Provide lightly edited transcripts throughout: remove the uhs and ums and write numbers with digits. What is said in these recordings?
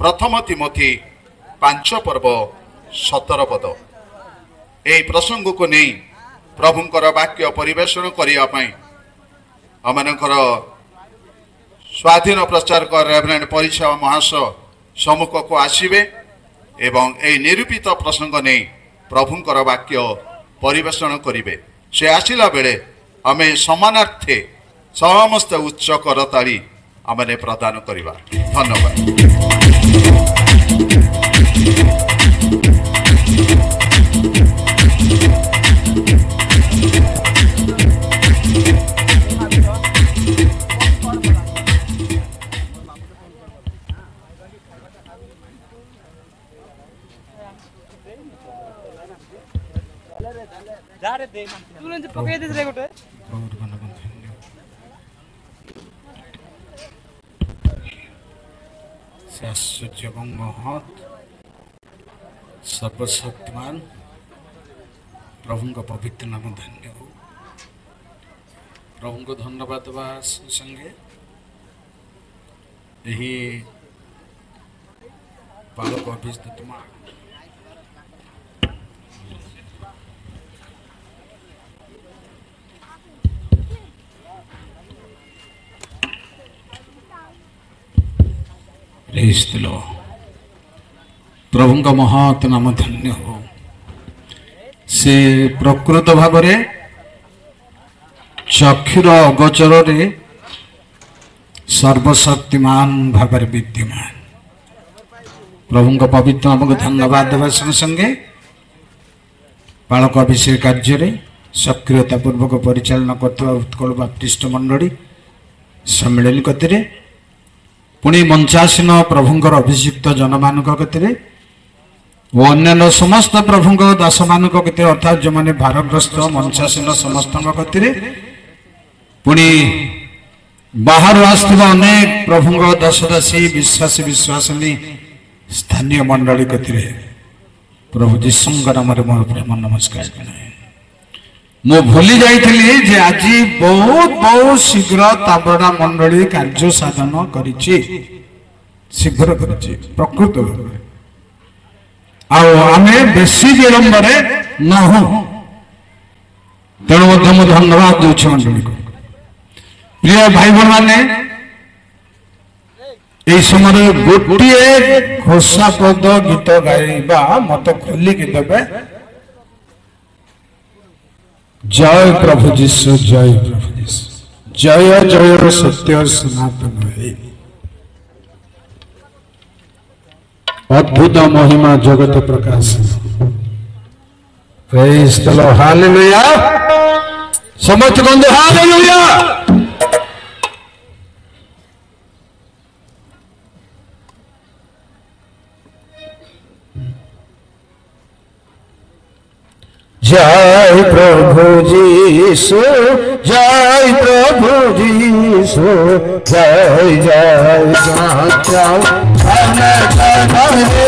प्रथम तिमोथी 5 पर्व 17 पद यही प्रसंग को नहीं प्रभुंकर वाक्य परिवेषण करने आमनकर स्वाधीन प्रचारक रेवरेंड परिछा महाशय सम्मुख को आसवे एवं यही निरूपित प्रसंग नहीं प्रभुंकर वाक्य परिवेषण करेंगे। से आसला बेले आमे समानार्थे समस्त उच्च करताली आमने प्रदान करिबा। धन्यवाद। आश्चर्य महत सर्वशक्तिमान प्रभु का पवित्र नाम धन्य हो। प्रभु को धन्यवाद देवा संगे यही बालक अभिषेक प्रभु का महत नाम धन्य हो। से प्रकृत भाव चक्षुर अगोचर सर्वशक्तिमान भाव विद्यमान प्रभु का पवित्र नाम को धन्यवाद देवा संगे बालक अभिषेक कार्य सक्रियता पूर्वक परिचालन करथवा उत्कल बाप्टिस्ट मंडली सम्मेलन कतिरे पुणी मंचासीन प्रभुंकर अभिषिक्त जनमान कतिरे और अन्य समस्त प्रभुंक दास मान कति अर्थात जो मैंने भारग्रस्त मंचासीन समस्त कतिरे पुणी बाहर आसवा अनेक प्रभुंक दासदासी विश्वासी विश्वासिनी स्थानीय मंडली कतिरे प्रभु जीशुंक नाम मोर प्रेम नमस्कार जनाए। मु भूली जाइथिली जे आज बहुत बहुत शीघ्र ताबड़ा मंडली कार्य साधन करिछि शीघ्र करिछि प्रकृत भाव आमे बेसी विलंब न हो तेणु धन्यवाद दूसरी मंडली को। प्रिय भाई बहन मैंने यही समय गोटे घोषा पद गीत गाइबा मत खोलिकी देवे। जय प्रभु जीशु जय प्रभु जीशु जय जय सत्य सनातन है अद्भुत महिमा Jagat Prakash. Praise the Lord hallelujah समस्त बंधु हालेलुया। जय प्रभु जीशु जय प्रभु जीशु जय जय जय प्रभु जीशु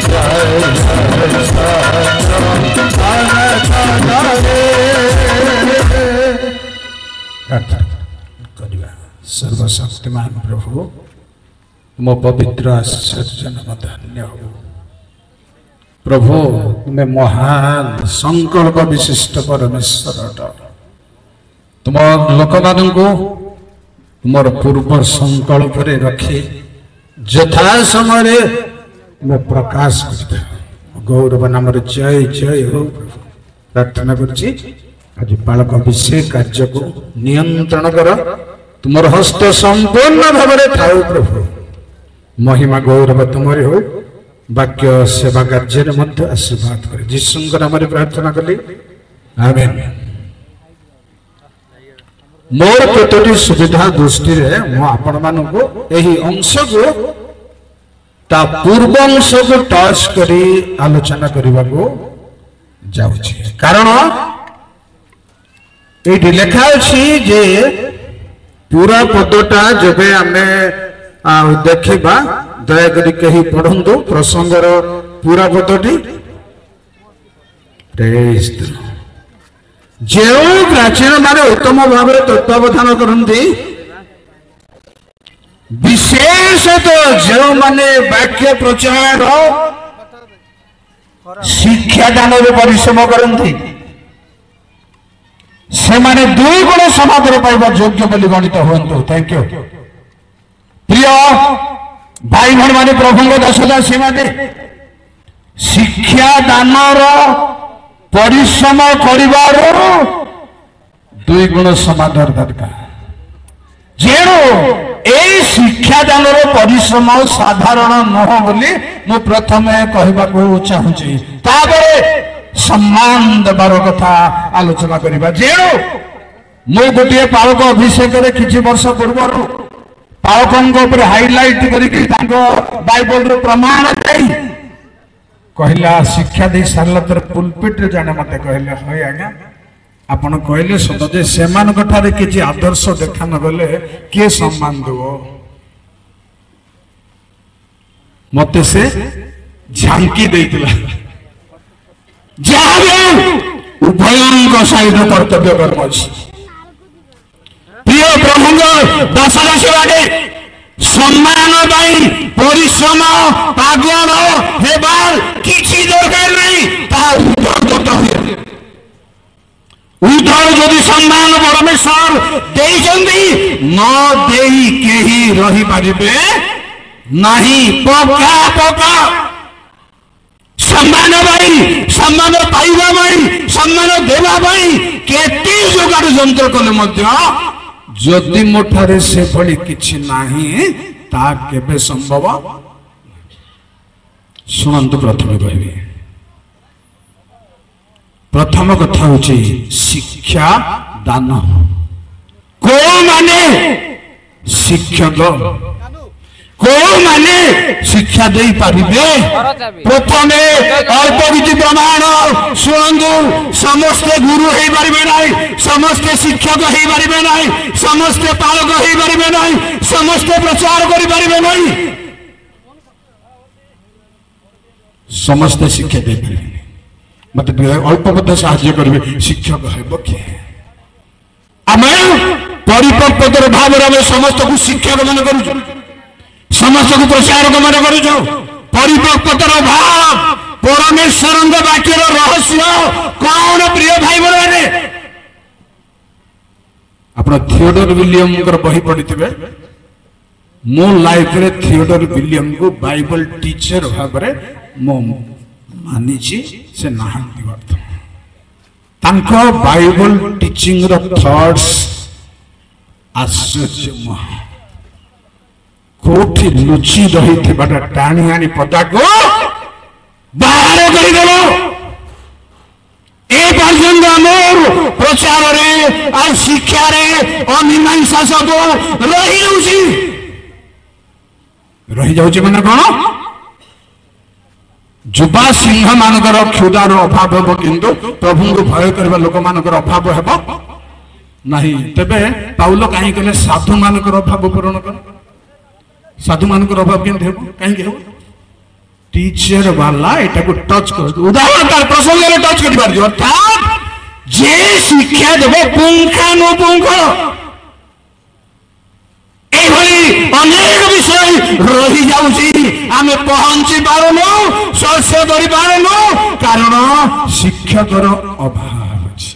जय प्रार्थना करवा। सर्वशक्तिमान प्रभु तुम पवित्र आश्चर्य नाम धन्य हो प्रभु, तुम्हें महान संकल्प विशिष्ट परमेश्वर अट। तुम लोक मान तुम पूर्व संकल्प रखी यथा समय तुम प्रकाश कर गौरव नाम जय जय हो प्रभु। प्रार्थना करुच्ची आज बालक अभिषेक कार्य को नियंत्रण कर, तुम हस्त संपूर्ण भाव में थाओ प्रभु। महिमा गौरव तुम्हारे हो, वाक्य सेवा कार्य मध्य आशीर्वाद कर जीशुଙ୍କ नामରେ प्रार्थना कली आमेन। मोर केतोटी सुविधा दृष्टि रे मो आपण मानको एही अंश को ता पूर्व अंश को टच करी आलोचना करबा को जाउछि। कारण एठी लेखा अछि जे पूरा पदटा जबे आमे देखिबा दया करी कही पढ़ंतु प्रसंगर पूरा पदटी। Praise the Lord. जो प्राचीन माने उत्तम भाव में तत्वावधान करती, विशेषतः जो माने वाक्य प्रचार शिक्षादान परिश्रम करती से माने 2 गुण समादर पाइबा योग्य बोली गणित हुंतु। थैंक यू प्रिय भाई भण माने प्रभु दासदासी माने शिक्षादान परिश्रम करिवार 2 गुण समादर दरकार। जेणु ए शिक्षादान परिश्रम साधारण नुह बोली मु प्रथमे कहबा को चाहूची, ताबरे सम्मान देवार कथा आलोचना करिबा। जेणु मु गोटे पालक अभिषेक रे किछि वर्ष पूर्व पालकंग ऊपर हाइलाइट करिक बाइबल रो प्रमाण देई कहला शिक्षा दे सारला तर पुलपिट रे जाने मते कहले होय आज्ञा आपण कहले सदजे सेमान कठारे किछि आदर्श देखा न गले के सम्मान देबो। मते से झांकी देइतला जाबे उभयंग साइड कर्तव्य कर्म अछि। प्रिय प्रभुंग दासदासी बाटे सम्मान भाई परिश्रम पागल हेबार किछि दरकार नहीं। उधर जदि सम्मान परमेश्वर देइछन्ती न देई केही रही पारिबे नहीं। पक्का पक्का सम्मान भाई सम्मान पाइबा भाई सम्मान देवा भाई केते जोगाड़ जंत्र कले मध्य जदि मोठारे से भली किछि नाही ता केबे संभव। सुनंतु प्रथमे कहबे प्रथम कथा होची शिक्षा दान। को माने शिक्षक को माने शिक्षा दे पारिबे। प्रथमे अल्प किछि प्रमाण सुनंतु समस्त गुरु हे पारिबे नाही, समस्त शिक्षक हे पारिबे नाही, समस्त पालक हे पारिबे नाही, समस्त प्रचार करि पारिबे नाही, समस्त शिक्षा दे पारिबे। मत अल्प पद साहाय्य करिवे शिक्षक हेबो के आमे परिपक्वतर भाव रे समस्त को शिक्षक मन करू, समस्त को प्रचारक मन करू। परिपक्वतर भाव परमेश्वर वाक्यर रहस्य कौन प्रिय भाई बने आप थियोडोर विलियम बही पढ़ी मो लाइफ रे थियोडोर विलियम को बाइबल टीचर भाव में मो मानी से नहांती बाइबल टीचिंग रो थॉट्स आश्चर्य कोठी लुचि रही टाणी आनी पदा को बाहर कर प्रचार शिक्षा अमीमांसा सब रही जाऊँ मैंने कौन युवा सिंह मानकर क्षुदार अभाव हम किंतु प्रभु को भय करवा लोक मानकर अभाव हेब नहीं। तेबे पाउल कहीं कहले साधु मानकर अभाव पूरण कर। साधु मानकर अभाव केमते हेब कहीं हेब टीचर वाला एटा को टच कर उदाहरण तार प्रसंग टच कर पार अर्थात जे शिक्षा देबो पुंखानुपुंख यही अनेक विषय रही जाउची आमे पहुंची पारनु शस्य करि पारनु कारण शिक्षकर अभाव अछि।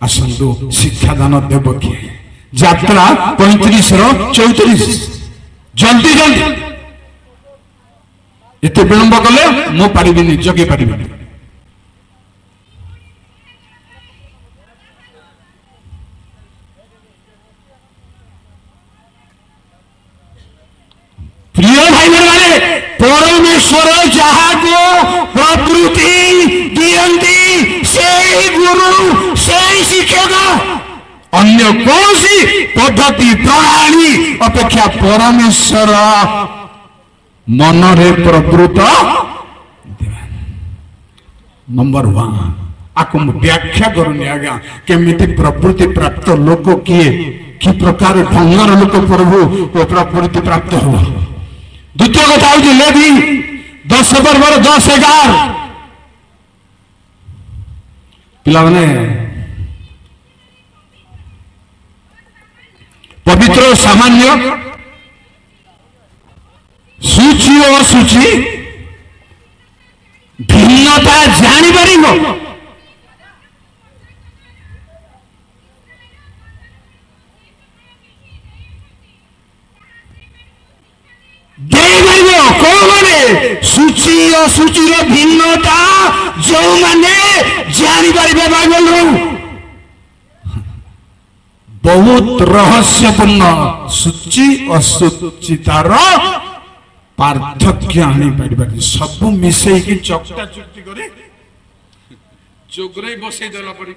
आसंतु शिक्षादान देव किए यात्रा 35 रो 34 जल्दी जल्दी एते विलंब कले मो पारिबिनी जगे पारिबिनी। प्रिय भाई माने परमेश्वर जहाँ को प्रकृति दियंती से गुरु से शिक्षक अन्य कौन सी पद्धति प्रणाली अपेक्षा परमेश्वर मनरे प्रवृत्त नंबर 1 आपको व्याख्या करूनी आज्ञा केमिति प्रवृत्ति प्राप्त लोक किए कि प्रकार ढंगर लोक प्रभु प्रवृत्ति प्राप्त हो। द्वितीय कथा हूँ लेवी 10 पर्व 10-11 पिलाने पवित्र सामान्य सूची और सूची भिन्नता जानी पारिबो सूची और सूची भिन्नता जो माने जानी पारिबे बाइबल बहुत रहस्यपूर्ण सूची और सूचितार पार्थक्य आनी पारि सब मिसे कि चकटा चुक्ति करे जोगरे बसै देला पड़ी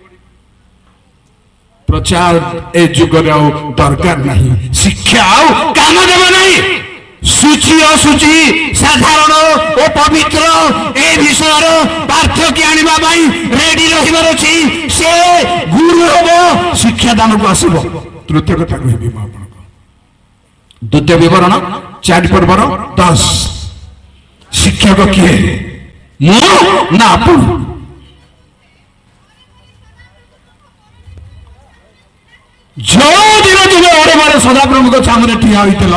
प्रचार ए जुगरे दरकार नहीं शिक्षा काम देव नहीं सूची असूची साधारण और पवित्र ए विषय पार्थक्य आनिबा भाई रेडी रहिबार अछि से गुरु होबो शिक्षा दान को आसीबो। तृतीय कथा कहबी म आपनको द्वितीय विवरण 4 पर्वर 10 शिक्षक किए मु ना आपन जो दिन तुम ओरे बारे सदा प्रभु को सामने ठिया होइतल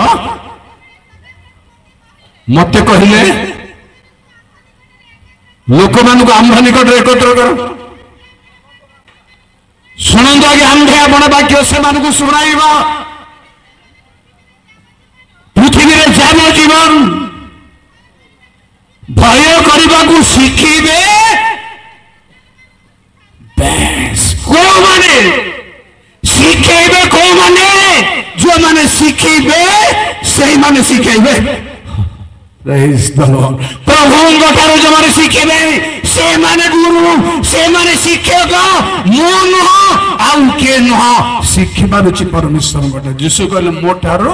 मत कहले लोक मान को आंध निकट एकत्र कर शुणु आगे आंधे आपण वाक्य से मान को शुणाइबा पृथ्वी रे जाम जीवन भय करबा को शिखिबे बेस को माने शिखेबे को माने जो माने शिखिबे सही माने शिखेबे प्रभु जो माने शिखेबे से माने गुरु से माने शिक्षक मो नुह आउ के नुह शिखिबा रुचि परमेश्वर गोटे जीशु कहले मोठारो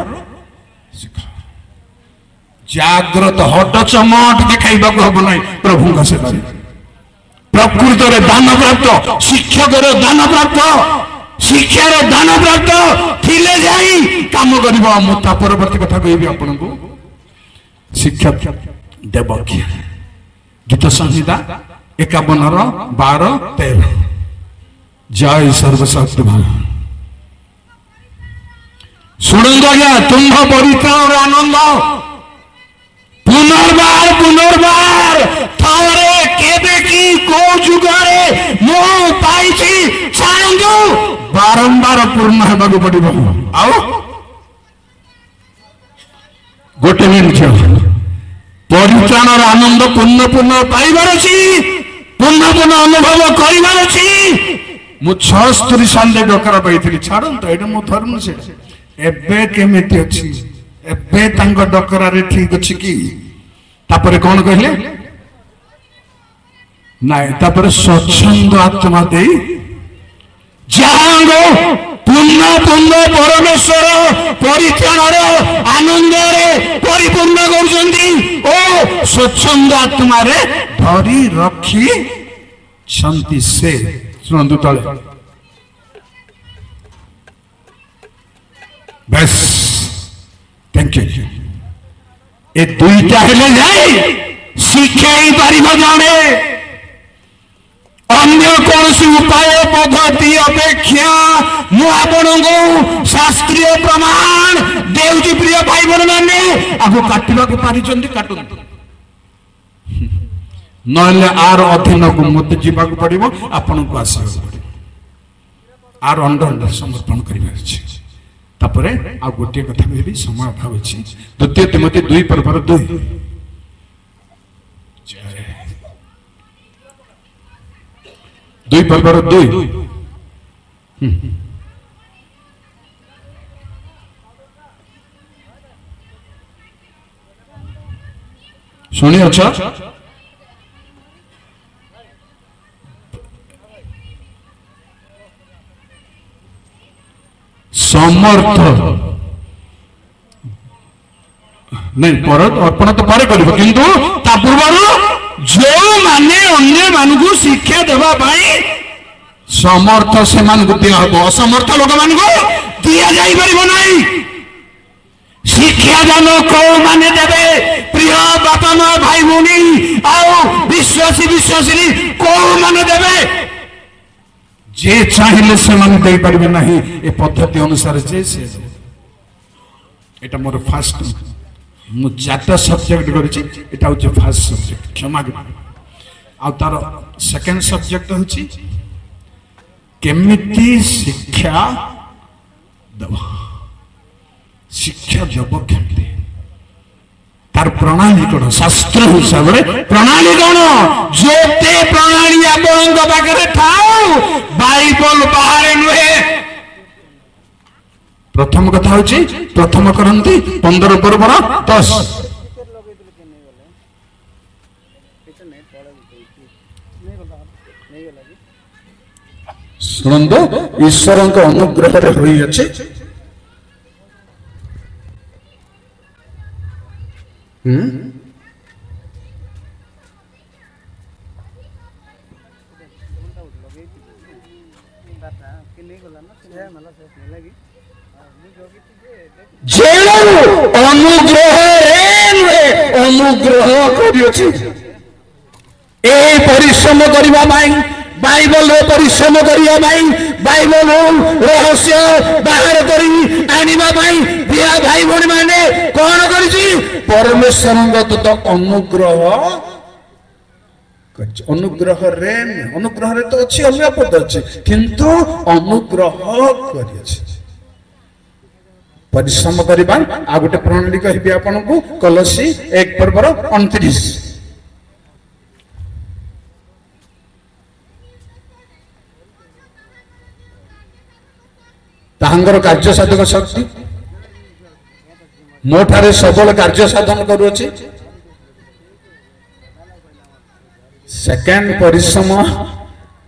जाग्रत हट चमट देखाइबा को हब नै प्रभु का सेवा प्रकृत रे दान प्राप्त शिक्षक रे दान प्राप्त शिक्षा रे दान प्राप्त थिले जाई काम करबा मोता परवर्ती कथा कहबी आपन को शिक्षा देव किए गीत संहिता 51:12-13 जय सर्वशक्तिमान शुणु आज्ञा तुम्भ परित्राण और आनंद पुनर्बार पुनर्बार थारे केबे की को जुगारे मो पाइछि छाणु बारंबार पूर्ण हेबाक पड़िबो आओ गोटे मिनिट परित्राण और आनंद पूर्ण पूर्ण पाइबार अछि पूर्ण पूर्ण अनुभव करिबार अछि मु 76 साल डकरा पाइथिली छाड़न तो एटा मो धर्म से एबे केमिति अछि एबे तांग डकरा रे ठीक अछि कि तापरे कोन कहले नाय तापरे स्वच्छंद आत्मा दे जांगो पूर्ण पूर्ण परमेश्वर परित्राण आनंद परिपूर्ण कर स्वच्छंद आत्मा रे धरी रखी शांति से सुनंदु तले बस थैंक यू ए दुईटा हेले जाए शिखे पारिब जाने अन्य कौन उपाय पद्धति अपेक्षा मु आपण को शास्त्रीय प्रमाण देउची प्रिय भाई बहन माने आगो काटिबा को पारिचंदी काटु नले आर अधीन को मत जीवा को पड़िबो आपण को आसीबो पड़िबो आर अंडर समर्पण करिबा अछि तापरे आ गोटे कथा कहबी समय अभाव अछि द्वितीय तिमोथी 2:2 2:2 शुणी अच्छा समर्थ नहीं पर अर्पण तो पर कर किंतु ता पूर्व जो माने अन्य मानकु शिक्षा देवा पाई समर्थ से मान को दिया हो असमर्थ लोक मान को दिया जाई परिबो नहीं शिक्षा दान को माने देबे प्रिय बापा मां भाई भौणी आओ विश्वासी विश्वासिनी को माने देबे जे चाहिए से मान दे परिबे नहीं ए पद्धति अनुसार जे से एटा मोर फास्ट मु चारटा सब्जेक्ट करिछि एटा होछि फास्ट सब्जेक्ट क्षमा आ तार सेकंड सब्जेक्ट होछि केमिति शिक्षा दब केमिति तार प्रणाली कौन शास्त्र हिसाब से प्रणाली कौन जोते प्रणाली आपण पाखे थाउ बाइबल बाहर नुहे प्रथम कथा होछि प्रथम करंती 15:10 सुनंदो ईश्वर अनुग्रह रे होई अछि अनुग्रह परिश्रम करने बाइबल परिश्रम करने बाइबल रहस्य बाहर करी भाई भौणी मैंने कौन कर परमेश्वर तो अनुग्रह अनुग्रह तो अच्छी अन्य पद अच्छी किंतु अनुग्रह कर परिश्रम करवा आ गोटे प्रणाली कहबी आपन को कलसी 1:29 तांगर कार्य साधक शक्ति मोठारे सबल कार्य साधन करूची सेकेंड परिश्रम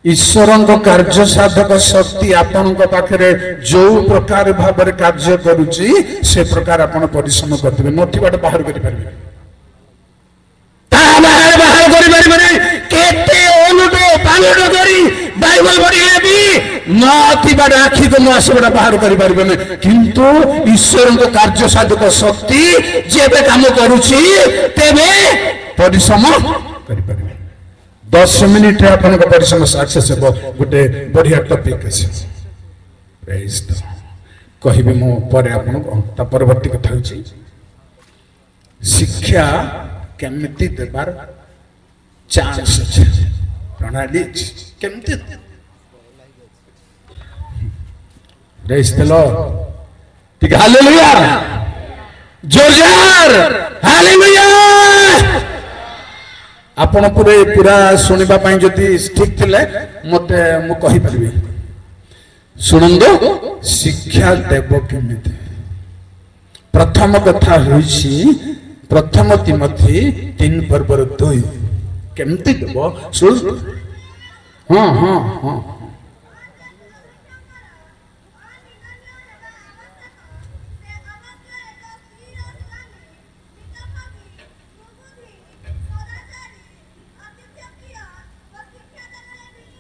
ईश्वर कार्य साधक शक्ति आपण पाखे जो प्रकार भाव कार्य करुची से प्रकार आपण परिश्रम करते नथी बाट बाहर कर बाइबल पढ़िले भी नथी बाट आखि को आसबा बाहर कर किंतु ईश्वर कार्य साधक शक्ति जेबे काम करुची तेबे परिश्रम कर 10 मिनिट अपन परिश्रम सक्सेस हो गोटे बढ़िया टॉपिक अछि प्रेज द कहबे मो पर अपन ता परवर्ती कथा अछि शिक्षा केमिति देबार चांस अछि प्रणाली केमिति प्रेज द लॉर्ड ठीक हालेलुया जोरदार हालेलुया आपण पूरा सुनिबा पाई जदि ठीक थिले मते मु कहि परबी सुनंदो शिक्षा देव केमिति प्रथम कथा होइछि प्रथम तिमोथी 3:2 केमिति देव सुन हां हां हां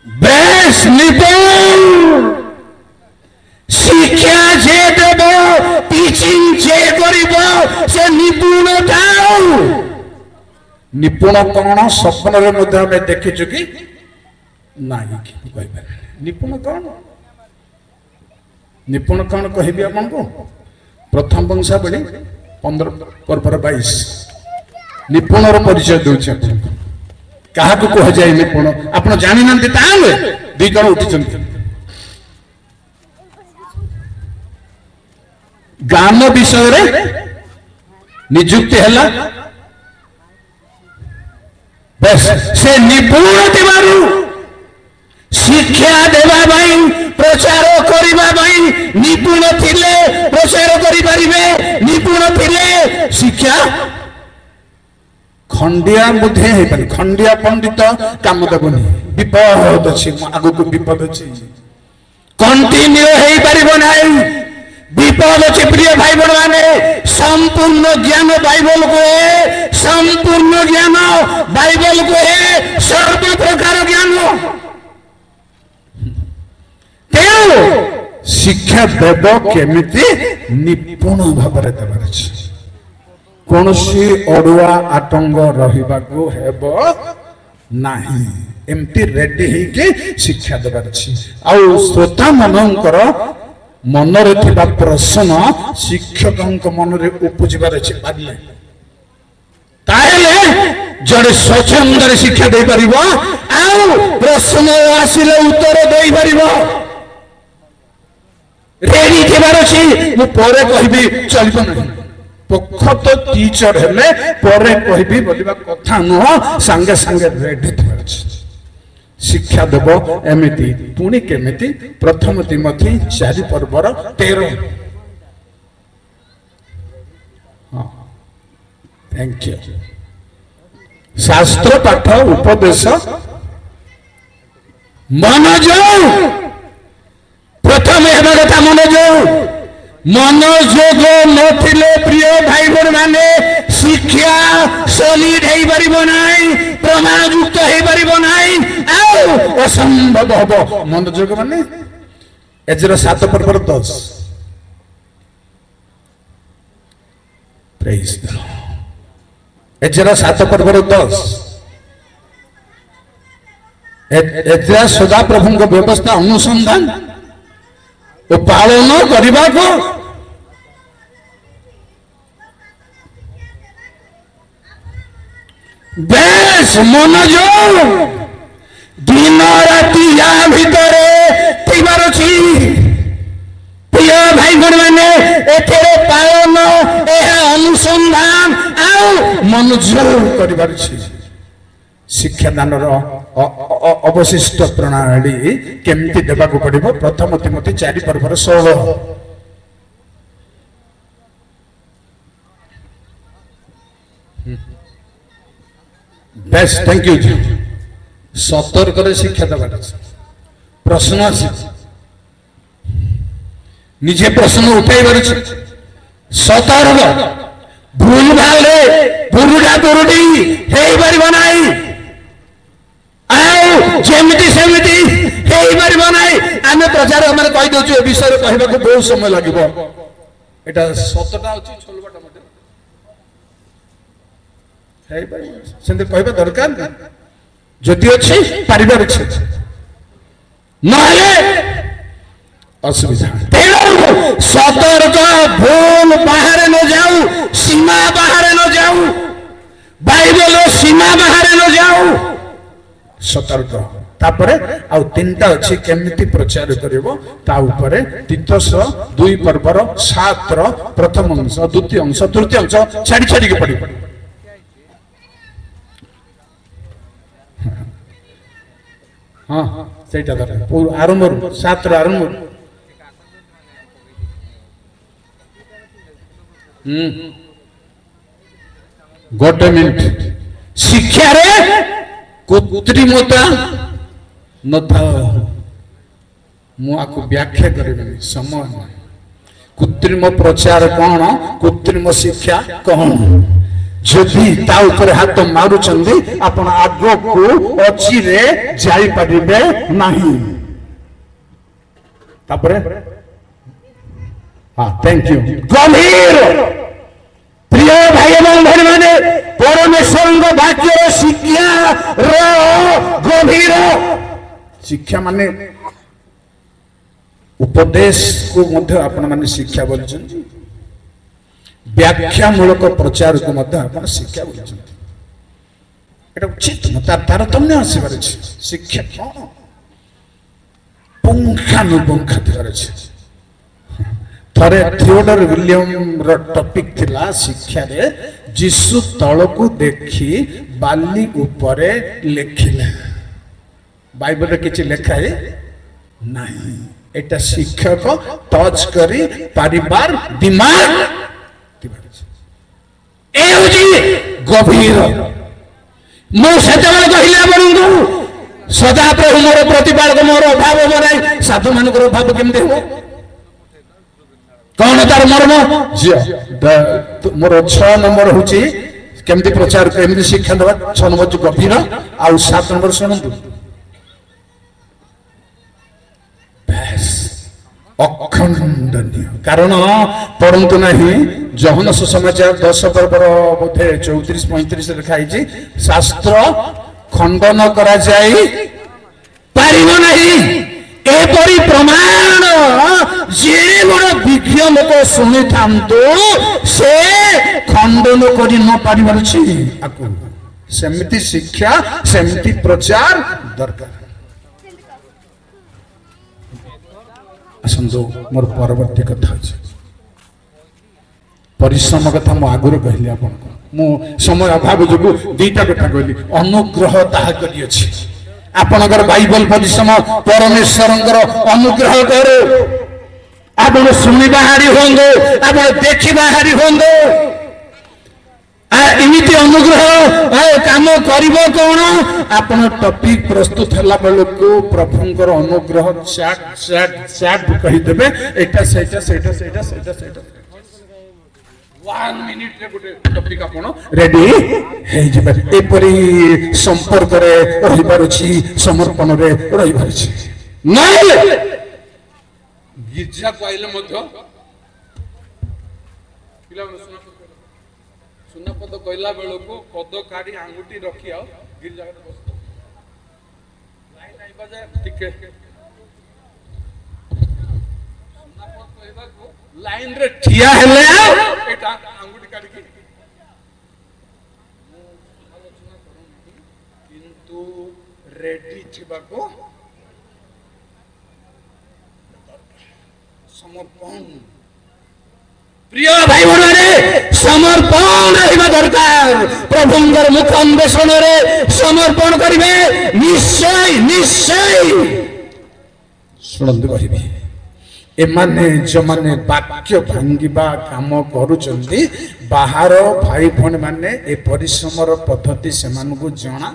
बेस निपुण शिक्षा जे देव टीचिंग जे करिबो से निपुण थाउ निपुण कौन स्वप्न रे मध्य में देखि चुकी नहीं निपुण कौन कहबी आपको प्रथम वंशावली 15 पर्वर 22 निपुणर परिचय दूचे क्या कह जाए निपुण आप जानी ना दी जन उठी गान विषय रे निजुक्ति है बस से निपुण थिबारु शिक्षा देवा भाई प्रचार करिबा भाई निपुण थिले प्रचार करि परिबे निपुण थिले शिक्षा खंडिया बुद्धि है पर खंडिया पंडित काम देबनी विपद अछि आगु को विपद अछि कंटिन्यू हे परिबो नाही विपद अछि प्रिय भाई बहन माने संपूर्ण ज्ञान बाइबल को है संपूर्ण ज्ञान बाइबल को है सर्व प्रकार ज्ञान शिक्षा देव केमिति निपुण भाव देवार कौन सी अड़ुआ आतंक रहिबाको हेबो नाही एमती रेडी है शिक्षा देवार आउ श्रोता मनंकर मनरे थिबा प्रश्न शिक्षक मनरे उपजिबार अछि पारिले ताहेले जड़े स्वच्छंद शिक्षा दे परिबो आउ प्रश्न आसिले उत्तर दे परिबो रेडी थिबार अछि मु परे कहबी चलबो नहीं पखत टीचर हेले परे कहबी बोलिबा कथा न संगे संगे रेडी थिबार अछि शिक्षा देव एमिति पुणी केमिति प्रथम तिमोथी 4 पर्वर 13 थैंक यू शास्त्र पाठ उपदेश मन जाओ प्रथम हेबा कथा मनोयोग नथिले प्रिय भाई बहन माने शिक्षा सॉलिड हे परिबो नाही प्रमाण युक्त हे परिबो नाही आउ असंभव हबो मनोयोग माने Ezra 7 पर्वर 10 praise the Lord Ezra 7 पर्वर 10 Ezra सदा प्रभु को व्यवस्था अनुसंधान तो पालन करने को बेस मनोयोग दिन राति या भितर प्रिय भाई बहन मैंने एथेरे पालन अनुसंधान आउ मनोयोग कर शिक्षादान अवशिष्ट प्रणाली केमती देवा पड़ो प्रथम तिमोथी 4 पर्वर 16 बेस्ट थैंक यू सतर्क शिक्षा देवा प्रश्न निजे प्रश्न उठाई सतर्क भूल भाल बुरुडा बुरुडी हे परिबो नाही जेमिति सेमिति हे परिबो नाही आमे प्रचार हमर कहि दोछु ए विषय रे कहबा को बहुत समय लागिबो एटा सतटा अछि छोलबाटा मते हे परिबो सेंते कहबा दरकार जति अछि परिवार अछि नहले असुविधा सतर्क भूल बाहर न जाऊ सीमा बाहर न जाऊ बाइबल सीमा बाहर न जाऊ सतर्क तापरे आ तीनटा अछि केमिति प्रचार करिवो ता ऊपरे तीतस 2 पर्वर 7 रो प्रथम अंश द्वितीय अंश तृतीय अंश छाडी छाडी के पड़ी हां सेटा दर आरंभ 7 रो आरंभ गोटे मिनट शिक्षा रे कृत्रिमता न था मु आको व्याख्या करेबनी समय कृत्रिम प्रचार कौन कृत्रिम शिक्षा कौन जदि ता ऊपर हाथ मारू चंदी अपन आगो को अछि रे जाई परिबे नाही तापरे हाँ थैंक यू गंभीर प्रिय भाई बहन माने परमेश्वर वाक्य शिक्षा रो गंभीर शिक्षा माने उपदेश को मध्य आपण माने शिक्षा बोलछन व्याख्या मूलक प्रचार को मध्य आपण शिक्षा बोलछन एटा उचित न तारतम्य आसीबार अछि शिक्षा कोन पुंखानुपुंख थिबार अछि थरे थियोडर विलियम रो टॉपिक थिला शिक्षा रे जीसु तळकु देखि बाली ऊपरे लेखिले बाइबल रे किछि लेखा है नहीं एटा शिक्षक टच करी परिवार दिमाग ए होजी गभीर मो सेतबेले कहिले आपनकु सदा प्रभु मोर प्रतिपालक मोर अभाव बनाई साधु मानकर अभाव केमते हो कौन तार मर्म मोर 6 नंबर होची केमती प्रचार केमती शिक्षा दबा 6 नंबर गभीर आ 7 नंबर सुनंतु अखंडनीय कारण पढ़ंतु नहीं जहन सुसमाचार 10 पर्वर बोधे 34-35 लिखाई शास्त्र खंडन करा जाई पारिबो नहीं एपरी प्रमाण जे बड़ विज्ञ लोक शुणी थांतु से खंडन करी न पारिबार छी आकु सेमिति शिक्षा सेमिति प्रचार दरकार आसंदो मोर परवर्ती कथा अछि परिश्रम कथा मो आगुर कहली आपन मो समय अभाव जोगु दुईटा कथा कहली अनुग्रह ताहा करी अछि आपनकर बाइबल परिश्रम परमेश्वरंकर अनुग्रह करो आपण सुनि बाहरी होंदो आपण देखि बाहरी होंदो एमिति अनुग्रह काम करिबो कोन आपण टॉपिक प्रस्तुत हला बेलको प्रभुंकर अनुग्रह चाट चाट चाट कहि देबे एटा सेटा 1 मिनिट रे गुटे टॉपिक आपण रेडी हे जेबे एपरी संपर्क रे रहिबार छी समर्पण रे रहिबार छी नै गिरजा पाइले मध्य पिला सुना पद कहला बेलको पद काढी आंगुठी रखी आ गिरजा रे बस लाइन आइबा जे टिके सुना पद कहबा को लाइन रे ठिया हेले एटा आंगुठी काढी के आलोचना करू किंतु रेडी छिबा को समर्पण प्रिय भाई बहन समर्पण रहिबा दरकार प्रभुंकर मुख अन्वेषण रे समर्पण करिवे निश्चय निश्चय सुनंदु कहिबे एमाने जो माने वाक्य भांगिबा काम करूचंदी बाहर भाई भण माने ए परिश्रम रो पद्धति से मानको जणा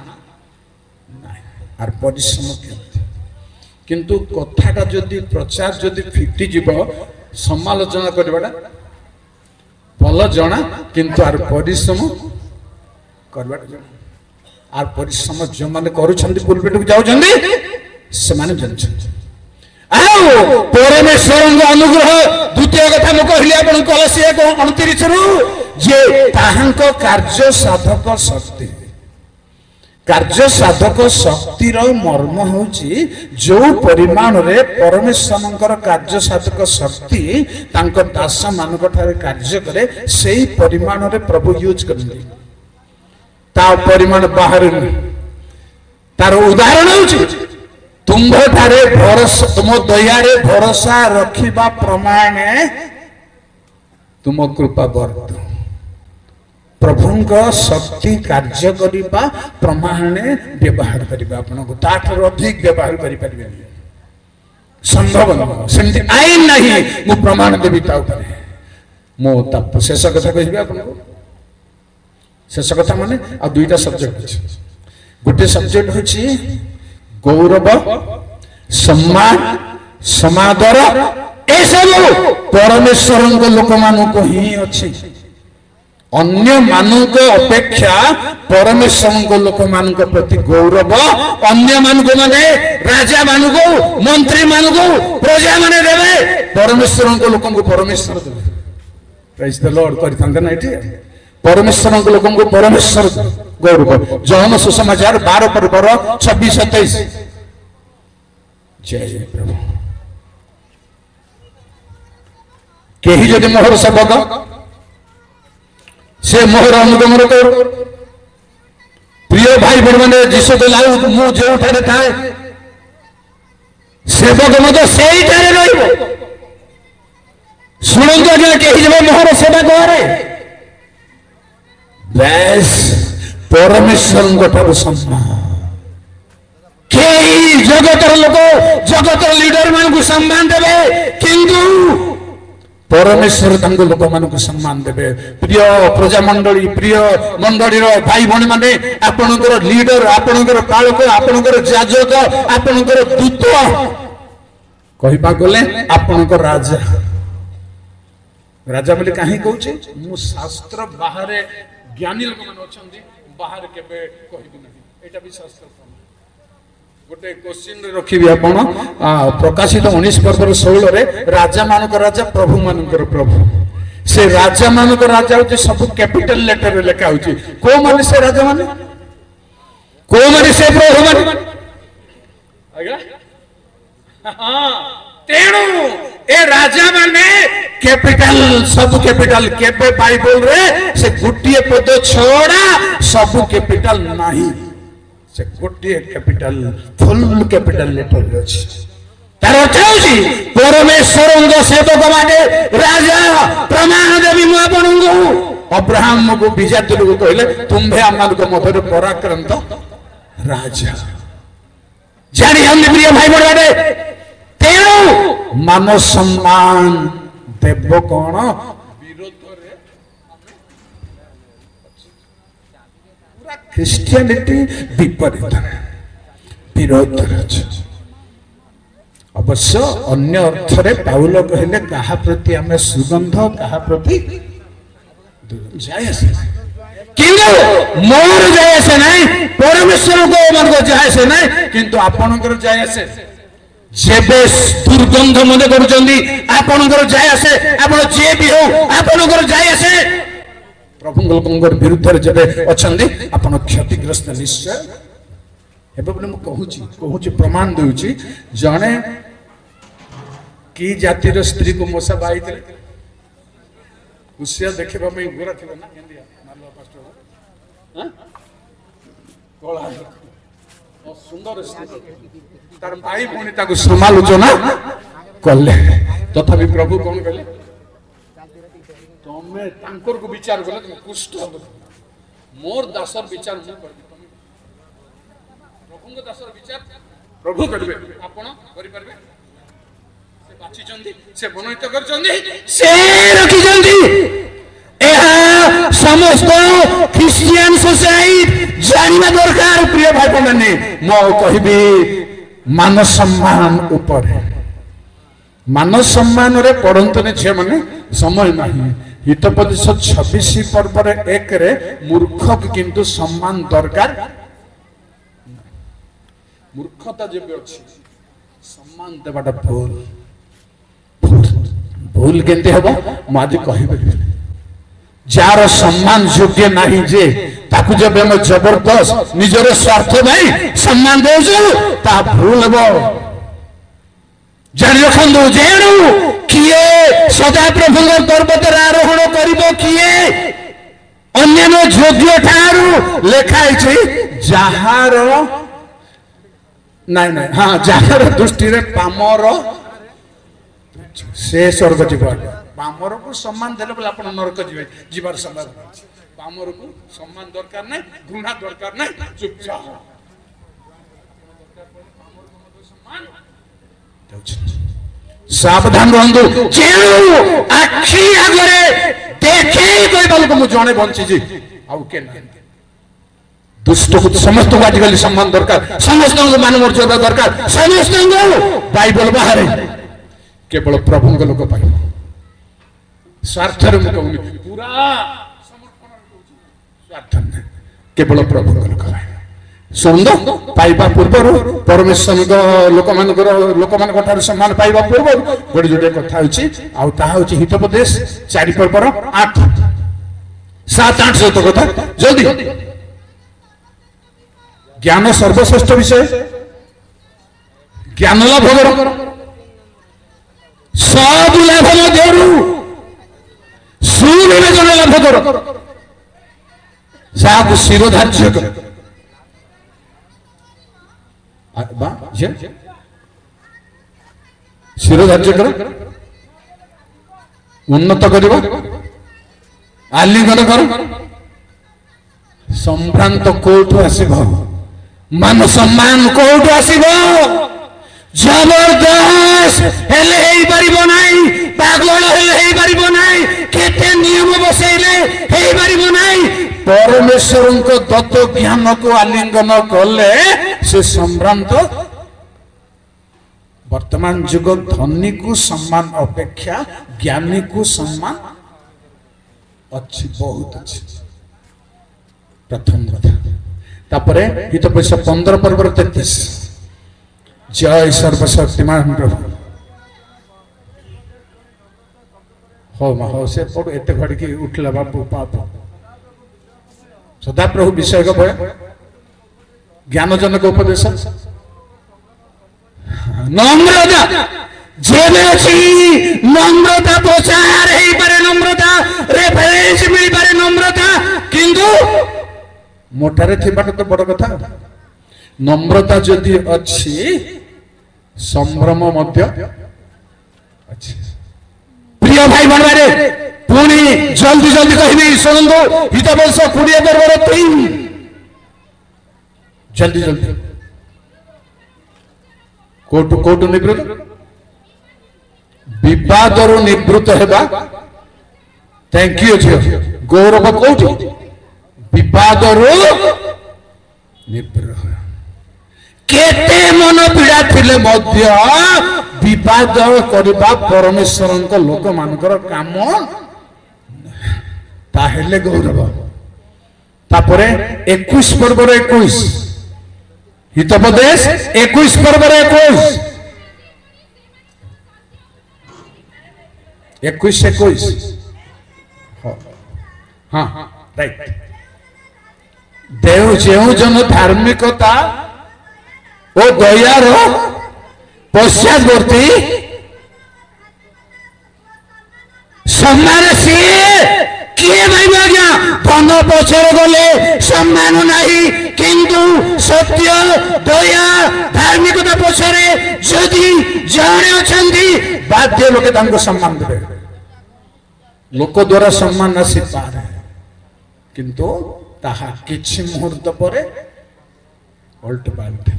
नाही आर परिश्रम केमती किंतु कथाटा जदि प्रचार जदि फिटी जीव समालोचना करबाटा भल जना किंतु आर परिश्रम करबाटा जना आर परिश्रम जो माने करूछंदी पुलपेट जाउछंदी से माने जानछंदी आओ परमेश्वर अनुग्रह द्वितीय कथा मु कहली आपन कलसी 1:29 रु जे ताहांक कार्य साधक शक्ति रो मर्म होची जो परिमाण रे परमेश्वरंकर कार्य साधक शक्ति तांक दास मानक ठारे कार्य करे सेही परिमाण रे प्रभु यूज करनी ता परिमाण बाहर तार उदाहरण होची तुम ठारे भरोसा तुम दया रे भरोसा रखिबा प्रमाणे तुम कृपा वर्त प्रभुंक शक्ति कार्य करिबा प्रमाणे व्यवहार करिबा आपनको ताठर अधिक व्यवहार करि परिबे संभव न सेमति आईन नहीं मु प्रमाण देबी ता ऊपर मो तप शेष कथा कहिबे आपनको शेष कथा माने आ दुईटा सब्जेक्ट अछि गोटे सब्जेक्ट होछि गौरव सम्मान समादर ए सब परमेश्वरंक लोक मानको ही अछि अन्य मानक अपेक्षा परमेश्वर लोक मान प्रति गौरव अन्य मानक माने राजा मानक मंत्री मानक प्रजा माने देवे परमेश्वर लोक परमेश्वर देवे प्रेज द लॉर्ड करिथांते ना एठी परमेश्वर लोक परमेश्वर गौरव जहन सुसमाचार 12 पर्वर 26-27 जय जय प्रभु कहीं जदि मोहर सेवक से मोहर अनुगमन कर प्रिय भाई बहन मैंने जीशु कहला मु जो थाए सेवक मत से शुणु आज्ञा कहीं जब मोहर सेवा करे बेस परमेश्वर सम्मान कई जगतर लोक जगतर लीडर मान को सम्मान देवे किंतु परमेश्वर लोक मान सम्मान देवे प्रिय प्रजा मंडली प्रिय मंडली भाई भाई माने आपणकर लीडर आपणकर पालक आपणकर जाजक आपणकर दूत कहबा गले आपणकर राजा राजा बोले कहीं कहूचे मु शास्त्र बाहर ज्ञानी लोक मान अछंती बाहर केबे कहबी नहीं एटा भी शास्त्र गोटे क्वेश्चन रखी आपण प्रकाशित 19 पर्वर 16 रे राजा मानक राजा प्रभु मानक प्रभु से राजा मानक राजा होची सब कैपिटल लेटर रे लिखा होची को माने से राजा माने को माने से प्रभु माने आगला हां तेणु ए राजा माने कैपिटल सब कैपिटल केबे बाइबल रे से गुटिए पद छोड़ा सब कैपिटल नहीं से गोटे कैपिटल फुल कैपिटल लेटर अछि तार अर्थ अछि परमेश्वर सेवक माने राजा प्रमाण देवी मु आपनगु अब्राहम को विजाति लोग कहले तुम्हे आमान को मधुर पराक्रांत राजा जानी हम प्रिय भाई बड़े तेणु मान सम्मान देव कोन क्रिश्चियनिटी विपरीत विरोध अवश्य अन्य अर्थ रे पाउल कहले कहा प्रति हमें सुगंध कहा प्रति जायसे किंतु मोर जायसे नहीं परमेश्वर को मन को जायसे नहीं किंतु आपनकर जायसे जेबे दुर्गंध मने करूचंदी आपनकर जायसे आपण जे भी हो आपनकर जायसे प्रभु लोकंगर विरुद्ध जब अच्छे आपन क्षतिग्रस्त निश्चय एवं बोले कहूँ प्रमाण दूची जड़े कि जातिर स्त्री को मशा बाई कुशिया देखा गोरा थी ना सुंदर तार भाई पुणी समालोचना कले तथापि प्रभु कौन कहले तमे तांकर को विचार कले तुम कुष्ठ मोर दासर विचार मु करबी तमे प्रभुंग दासर विचार प्रभु करबे आपण करि परबे से बाची चंदी से बनैत कर चंदी से रखी चंदी एहा समस्त क्रिश्चियन सोसाइटी जानिबा दरकार प्रिय भाई बहन मो कहबी मान सम्मान ऊपर मान सम्मान रे पढ़ंतने छे माने समय नाही हितोपदेश 26 पर्व 1 रे मूर्ख किंतु सम्मान दरकार मूर्खता जेबे अछि सम्मान देबाटा भूल भूल केंते हबो माजी कहिबे जार सम्मान योग्य नहीं जे ताकू जब हम जबरदस्त निजर स्वार्थ नहीं सम्मान देजु ता भूल हबो जानि रखंदु जेणु किए सदा प्रभु पर्वत आरोहण करिबो किए अन्य योग्य ठारू लेखाई छी जहार नहीं नहीं हाँ जहार दृष्टि रे पामर से स्वर्ग जीवन पामर को सम्मान देले बोले आपण नरक जीवे जीवार सम्मान पामर को सम्मान दरकार नहीं घृणा दरकार नहीं चुपचाप सावधान रहंदु जेणु आखी आगरे देखे कोई बाल को मु जणे बंची जी आउ के दुष्ट को समस्त को आजकल सम्मान दरकार समस्त को मान मर्यादा दरकार समस्त को बाइबल बाहर केवल प्रभु को लोक पाई स्वार्थ रे मु कहूनी पूरा समर्पण स्वार्थ नहीं केवल प्रभु को लोक पाई सुंदर पाइबा पूर्व परमेश्वर लोक मान सम्मान पाइबा पूर्व गोटे जोटे कथा होची आउ ताहा होची हितोपदेश 4 पर्वर 8 7 8 सहित कथा जल्दी ज्ञान सर्वश्रेष्ठ विषय ज्ञान लाभ कर सब लाभ मध्यरू सुविवेचन लाभ कर जहाँ शिरो धार्य कर शिरो धार्य कर उन्नत कर आलिंगन कर संभ्रांत कोठु आसिब मान सम्मान कोठु आसिब जबरदस्त हेले हेई परिबो नाही पागल हेले हेई परिबो नाही केते नियम बसैले हेई परिबो नाही परमेश्वर को दत्त ज्ञान को आलिंगन कले से संभ्रांत वर्तमान जुग धनी को सम्मान अपेक्षा ज्ञानी को सम्मान अच्छी बहुत अच्छी प्रथम कथा तापरे हित पैसा 15 पर्व 33 जय सर्वशक्तिमान प्रभु हो मा हो से पड़ एते घड़ी की उठला बापू पाप सदा प्रभु विषय का भय ज्ञानजनक उपदेश नम्रता जेबे अछि नम्रता प्रचार हेई पारे नम्रता रेफरेंस मिल पारे नम्रता किंतु मोटारे थिबाटा तो बड़ कथा नम्रता जदि अछि संभ्रम मध्य अछि प्रिय भाई बणवारे पुणी जल्दी जल्दी कहबी सुनंदो हित वर्ष 20 पर्वर 3 जल्दी जल्दी कोटु निवृत्त विवादर निवृत्त हेबा थैंक यू झियो गौरव कोटि विवादर निवृत्त केते मन पीड़ा थिले मध्य विवाद करबा परमेश्वर लोक मानकर काम ताहेले गौरव तापरे 21 पर्व 21 हितोपदेश 21 पर्व 21 हाँ राइट देव जेउ जन धार्मिकता ओ दयार पश्चातवर्ती सम्मान सी किए भाई आज्ञा धन पछर गले सम्मान नहीं किंतु सत्य दया धार्मिकता पछरे जदि जणे अछंती बाध्य लोके तांको सम्मान देबे लोक द्वारा सम्मान आसी पारे किंतु ताहा किछि मुहूर्त परे उल्ट पाल्टे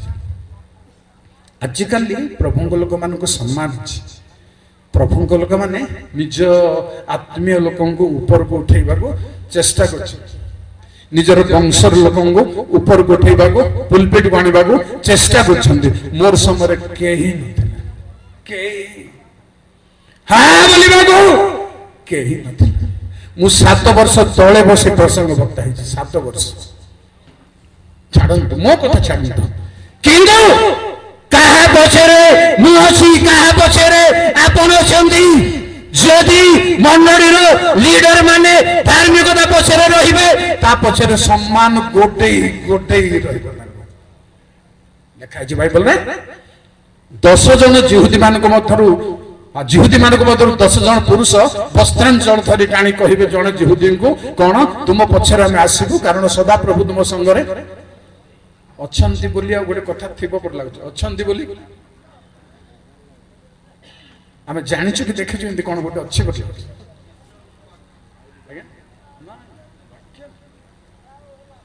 आजिकल प्रभु लोक मान सम्मान प्रभु लोक मैंने निज आत्मीय लोक ऊपर को उठेबा चेष्टा कर निजर वंशर लोक ऊपर को उठेबा पुलपिट को आनिबा चेष्टा कर मोर समय केही हाँ बोलिबा केही नथिला मु 7 वर्ष तले बसी प्रसंग वक्ता है 7 वर्ष छाड़ू मो कथा छाड़ू किंतु कहा पछरे मु अछि कहा पछरे आपन अछंती जदि मंडलीर लीडर माने धार्मिकता पछरे रहिबे ता पछरे सम्मान गोटे रहिबो देखा जी बाइबल रे 10 जन जिहुदी मानक मथरु जिहुदी मानक मथरु 10 जन पुरुष वस्त्रांचल धरि टाणी कहिबे जने जिहुदी को कोन तुम पछरे हम आसीबु कारण सदा प्रभु तुम संगरे अछंती बोली आ गोटे कथा थिबो पर लागछ अछंती बोली आमे जानिछु कि देखिछु एंती कोन गोटे अछि बोली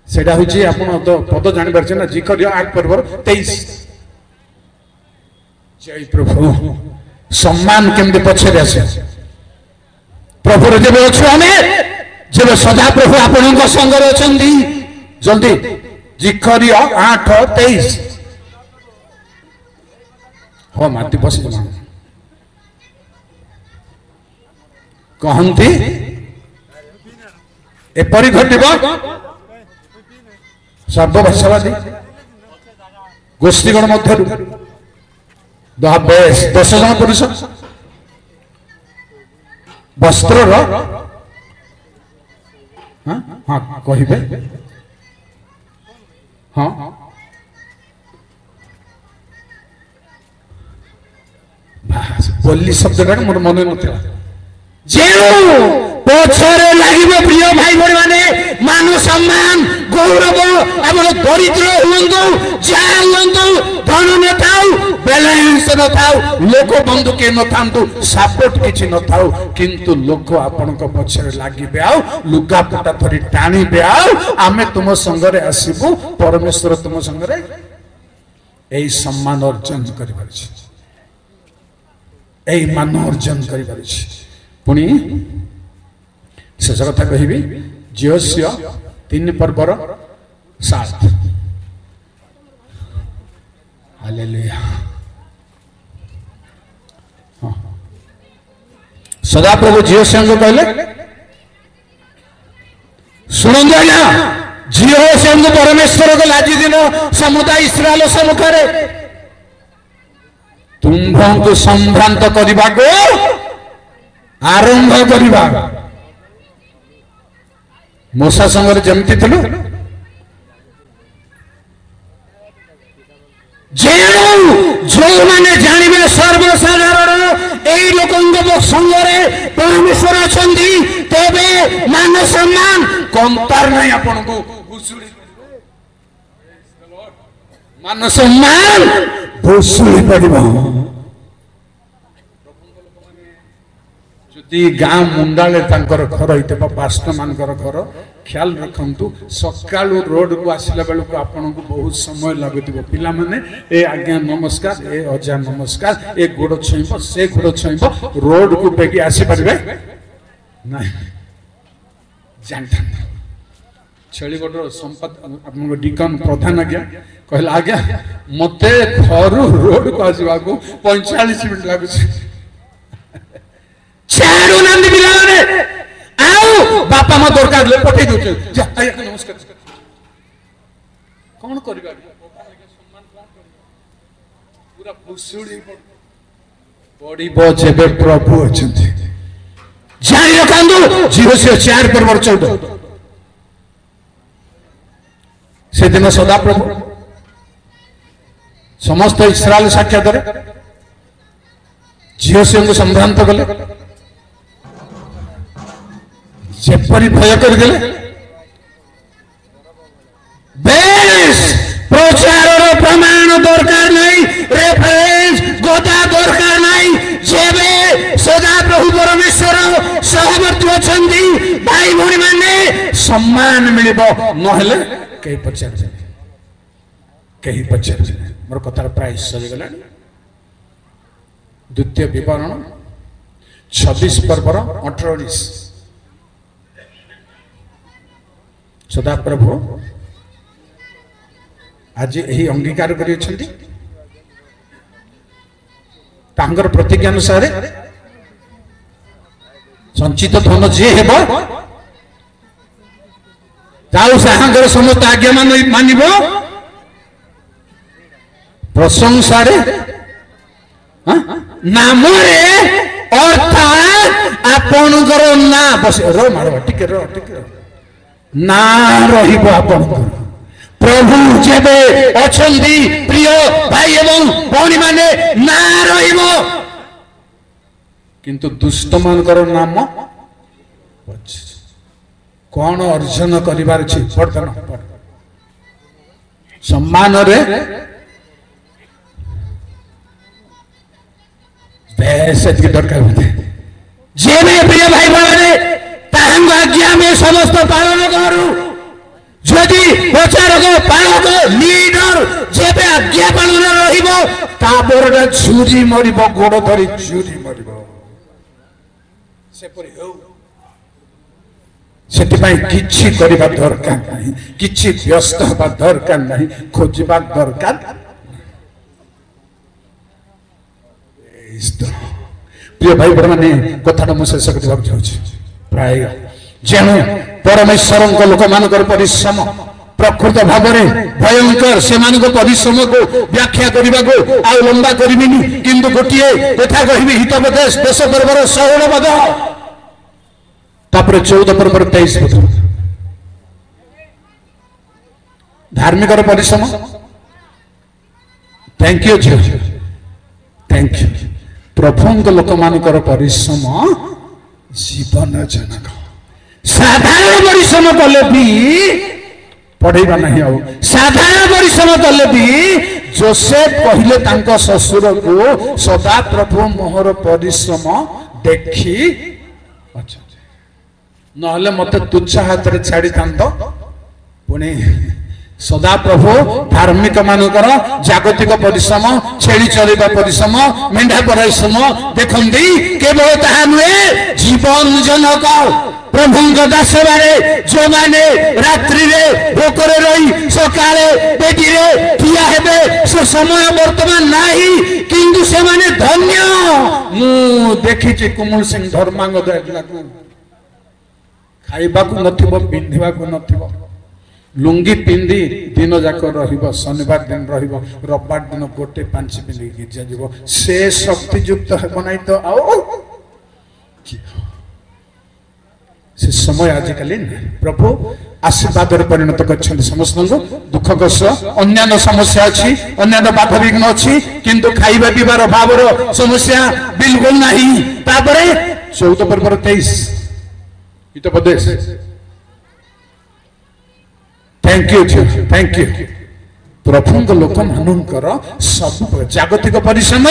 सेडा होची आपण तो पद जानि परछ ना जिकरियो 8 पर्व 23 जय प्रभु सम्मान केमते पछरे आसे प्रभु रे जेबे अछु आमे जेबे सदा प्रभु आपणक संगरे अछंती जल्दी जिकरियो 8:23 हो माटी बस कहती एपरी घटिब सर्वभाषावादी गोष्ठीगण मध्य 10 जन पुरुष वस्त्र हाँ कहे हाँ बल्ली शब्दटा मोर मन नथिला पछरे लगे प्रिय भाई भाई माने मान सम्मान गौरव आम दरिद्र हूँ जहाँ हूँ धन न थाऊ बैलेंस न थाऊ लोक बंधु के न था सपोर्ट किसी न थाऊ किंतु लोक आपण पछरे लगे आओ लुगापटा धरी टाणिबे आओ आमे तुम संगरे आसबू परमेश्वर तुम संगरे यही सम्मान अर्जन कर मान अर्जन कर पुणी शेष कथा कहि जिओसिया 3 पर्वर 7 हालेलुया सदा प्रभु जिओसिया को कहले शुणु आज्ञा जिओसिया को परमेश्वर को आज दिन समुदाय इस्राएल सम्मुखें तुम्भको संभ्रांत करने को आरंभ करवा मूसा संगे जमती थिलु जो माने जानिबे सर्वसाधारण एई लोकंग संगे परमेश्वर अछंती तेबे मान सम्मान कंतार नहीं आपन को भुसुड़ी मान सम्मान भुसुड़ी पड़िबो गाँ मुंडाले घर होता पास्ट मान घर ख्याल रखु सका रोड को आसला बेलू आपन को बहुत समय लगुव पिला माने ए आज्ञा नमस्कार ए अजा नमस्कार ए गोड़ छुईब से गोड़ छुईब रोड को बेगी आसीपर जानता छेलीगढ़ संपद आप डिकन प्रधान आज्ञा कहला आज्ञा मत घर रोड को आसवा 45 मिनट लगुच छाड़ू नांदी पिलाने आओ बापा मां दरकार ले पठे दउछ जा आया नमस्कार कोन करबा सम्मान कोन करबा पूरा भुसुड़ी पड़िबो जेबे प्रभु अछंती जानि रखंदु जीवस्य 4 पर्वर 14 से दिन सदा प्रभु समस्त इस्राएल साक्षात जीवस्य को संभ्रांत कले जेपरी भय करदेले बेस प्रचार प्रमाण दरकार नहीं रेफरेंस गोता दरकार नहीं जेबे सदा प्रभु परमेश्वर सहवर्ती अछंती भाई भौणी माने सम्मान मिलिबो नहले कहीं पचार मोर कथा प्राय सरी गला द्वितीय विवरण 26 पर्वर 18-19 सदा प्रभु आज यही अंगीकार कर प्रतिज्ञा अनुसार संचित धन जी हेब ताहांकर समस्त आज्ञा मानिब प्रशंसार नाम अर्थात आपणकर ना बस रो मार टिके रो ना रहिबो आपणकर प्रभु जेबे अछंती प्रिय भाई एवं भौणी माने ना रहिबो किंतु दुष्ट मानकर नाम कौन अर्जन करिवार छी वर्तन सम्मान रे बेस की दरकार होते जेबे प्रिय भाई माने ताहां आज्ञा में समस्त पालन करू जदि प्रचारक पालक लीडर जेबे आज्ञा पालन रहिबो ताबरटा छुरी मरिबो गोड़ धरी छुरी मरिबो सेपरि हो सेतिपाई किछि करिबा दरकार नाही किछि व्यस्त होबा दरकार नाही खोजिबा दरकार प्रिय भाई बहने कथा मुझे शेष करवाक चाहूँ प्राय जेणु परमेश्वर लोक मान परिश्रम प्रकृत भाव में भयंकर से परिश्रम को व्याख्या करने को आ लंबा करबिनी किंतु गोटे कथा कहि हितोपदेश 10 पर्वर 16 पद तापर 14 पर्वर 23 पद धार्मिक परिश्रम थैंक यू जी थैंक यू प्रभुଙ୍କ ଲୋକମାନଙ୍କର ପରିଶ୍ରମ ଜୀବନ ଜନକ। ସାଧାରଣ ପରିଶ୍ରମ କଲେ ବି ପଢେଇବା ନାହିଁ ଆଉ ସାଧାରଣ ପରିଶ୍ରମ କଲେ ବି ଯୋସେଫ କହିଲେ ତାଙ୍କ ଶ୍ୱଶୁରକୁ ସଦାପ୍ରଭୁ ମୋହର ପରିଶ୍ରମ ଦେଖି ନହେଲେ ମତେ ତୁଚ୍ଛ ହାତରେ ଛାଡ଼ିଥାନ୍ତ। ପୁଣି ସଦାପ୍ରଭୁ ଧାର୍ମିକ ମାନଙ୍କର ଜାଗତିକ ପରିଶ୍ରମ, ଛେଳି ଚରିବା ପରିଶ୍ରମ, ମେଣ୍ଢା ପରିଶ୍ରମ ଦେଖନ୍ତି। କେବଳ ତାହା ନୁହେଁ, ଜୀବନ ଜନକ ପ୍ରଭୁଙ୍କ ଦାସବାରେ ଯେଉଁମାନେ ରାତ୍ରିରେ ଭୋକରେ ରହି ସକାଳେ ବେଦିରେ ଠିଆ ହେବେ, ସେ ସମୟ ବର୍ତ୍ତମାନ ନାହିଁ, କିନ୍ତୁ ସେମାନେ ଧନ୍ୟ। ମୁଁ ଦେଖିଛି କୁମୁଳ ସିଂ ଧର୍ମାଙ୍ଗ ଦେଲାକୁ ଖାଇବାକୁ ନଥିବ, ପିନ୍ଧିବାକୁ ନଥିବ, ଲୁଙ୍ଗି ପିନ୍ଧି ଦିନ ଯାକ ରହିବ, ଶନିବାର ଦିନ ରହିବ, ରବିବାର ଦିନ ଗୋଟେ ପାଞ୍ଚ ପିନ୍ଧିକି ଗିର୍ଜା ଯିବ। ସେ ଶକ୍ତିଯୁକ୍ତ ହେବ ନାହିଁ ତ ଆଉ ସେ ସମୟ ଆଜିକାଲି ନାହିଁ। ପ୍ରଭୁ ଆଶୀର୍ବାଦରେ ପରିଣତ କରିଛନ୍ତି ସମସ୍ତଙ୍କୁ। ଦୁଃଖ କଷ୍ଟ ଅନ୍ୟାନ୍ୟ ସମସ୍ୟା ଅଛି, ଅନ୍ୟାନ୍ୟ ବାଧାବିଘ୍ନ ଅଛି, କିନ୍ତୁ ଖାଇବା ପିଇବାର ଅଭାବର ସମସ୍ୟା ବିଲକୁଲ ନାହିଁ। ତାପରେ 14:23 ହିତୋପଦେଶ। Thank you thank you. प्रभुଙ୍କ ଲୋକମାନଙ୍କର ସବୁ ଜାଗତିକ ପରିଶ୍ରମ,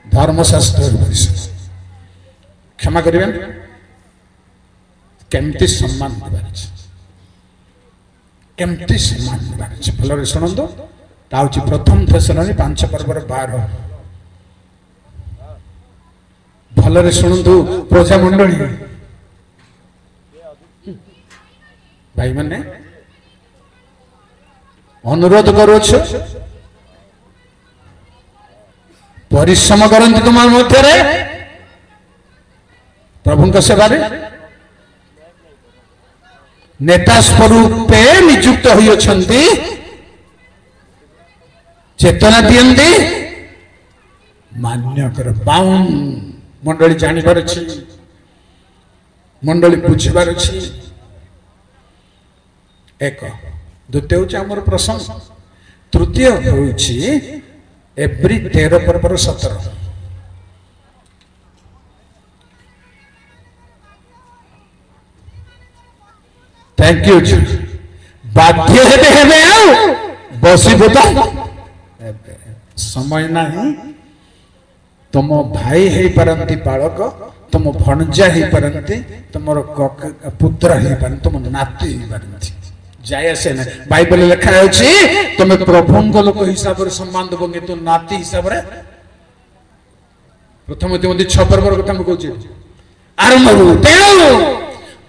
ଧର୍ମଶାସ୍ତ୍ର ପରିଶ୍ରମ। କ୍ଷମା କରିବେ, କେମିତି ସମ୍ମାନ ଦେବାର ଅଛି, କେମିତି ସମ୍ମାନ ଦେବାର ଅଛି ଭଲରେ ଶୁଣନ୍ତୁ। ତା ହେଉଛି ପ୍ରଥମ ଥେସଲୋନିକେ 5:12। ଭଲରେ ଶୁଣନ୍ତୁ ପ୍ରଜା ମଣ୍ଡଳୀ, ଭାଇମାନେ अनुरोध करुछु, परिश्रम करते तुम मध्य प्रभु सेवारे नेता स्वरूपे नियुक्त होती, चेतना दियंती, मान्य कर बाउन मंडली जानिबार अछि, मंडली बुझिबार अछि। एक द्वितीय हूँ आमर प्रसंग। तृतीय हूँ एब्री 13:17। Thank you. बाध्य हेबे हेबे आउ बसिबो तो समय नहीं। तुम भाई हे पारंती बालक, तुम भणजा हे पारंती, तुमर पुत्र हे पारंती, तुम नाती हे पारंती, जाय आसे ना। बाइबल लिखा अछि तुम प्रभुଙ୍କ लोक हिसाब रे सम्मान देबो, किंतु नाती हिसाब रे। प्रथम तिमोथी 6:12 କଥା ମୁଁ कहूची आरंभ तेणु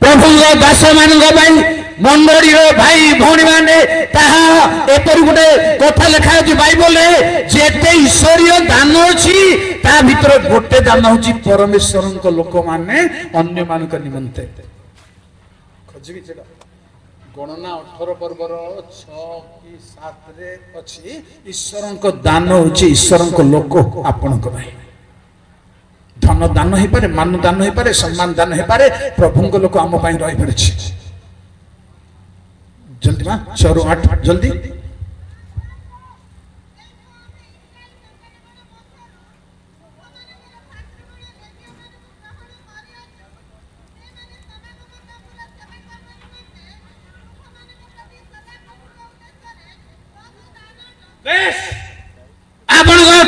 प्रभुଙ୍କ दास ମାନଙ୍କ ପାଇଁ मंडलीर भाई भौणी माने ताहा एपरि गोटे कथा लिखा अछि बाइबल रे, जेते ईश्वरीय दान अछि ता भितर गोटे दान होची परमेश्वरଙ୍କ लोक माने अन्य मानक निमंते। खोजिबी छेडा गणना 18 पर्वर 6 कि 7 रे अछि। ईश्वरଙ୍କ दान होची ईश्वरଙ୍କ लोक आपणक भाई। धन दान हे पारे, मान दान हे पारे, सम्मान दान हे पारे, प्रभुଙ୍କ लोक आम पई रहि परछि। जल्दी मा 6:8 जल्दी।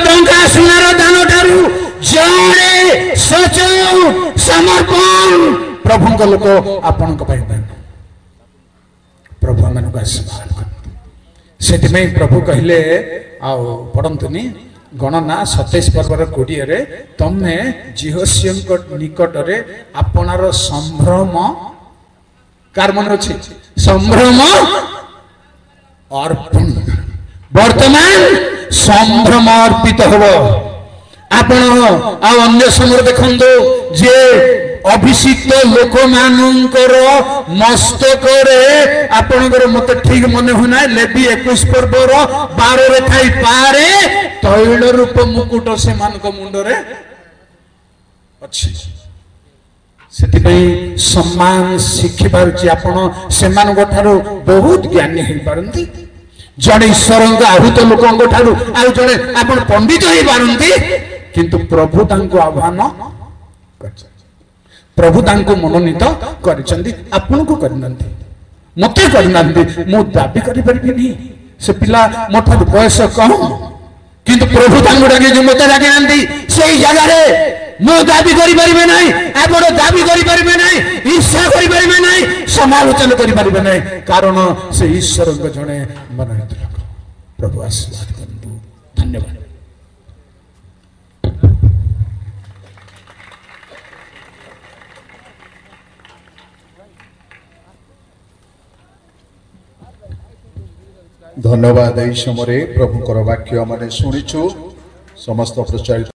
टंका सुनार दान ठारू जड़े सचौ समर्पण प्रभुଙ୍କ लोक आपणक पाई दान। प्रभु आमको आशीर्वाद करते। से प्रभु कहले आउ पढ़ंतुनी गणना 27:20 रे तमे जिहोशियंक निकट रे आपनार संभ्रम कार मन अछि संभ्रम अर्पण। वर्तमान संभ्रम अर्पित हो। आपण आ अन्य समय देखंदो जे अभिषिक्त लोक मानकर मस्तक रे आपणकर मत ठीक मन होना लेबी 21 पर्वर 12 रे थाई पारे तैल रूप मुकुट से मानक मुंड रे अछि। सेति पई सम्मान शिखि पारुची आपण से मानक ठारो बहुत ज्ञानी हे पारंती। जड़े ईश्वर आहूत लोक ठारू आ जड़े आपण पंडित हो पारंती, किंतु प्रभु तांको आह्वान करछन प्रभु तांको मनोनीत करछन्ती आपन को करनंती मते करनंती मु दाबी करि परिबि नहीं से पिला मोठा बयस कम किंतु प्रभु तांको डाके जे मते डाके नंती सेही जगह रे मु दाबी करि परिबे नहीं आपण दाबी करि परिबे नहीं ईर्ष्या करि परिबे नहीं समालोचना करि परिबे नहीं कारण से ईश्वर को जणे मनोनीत लोक प्रभु आशीर्वाद करंतु धन्यवाद। धन्यवाद। समय प्रभुकर वाक्य माने शुणिछु समस्त प्रचारित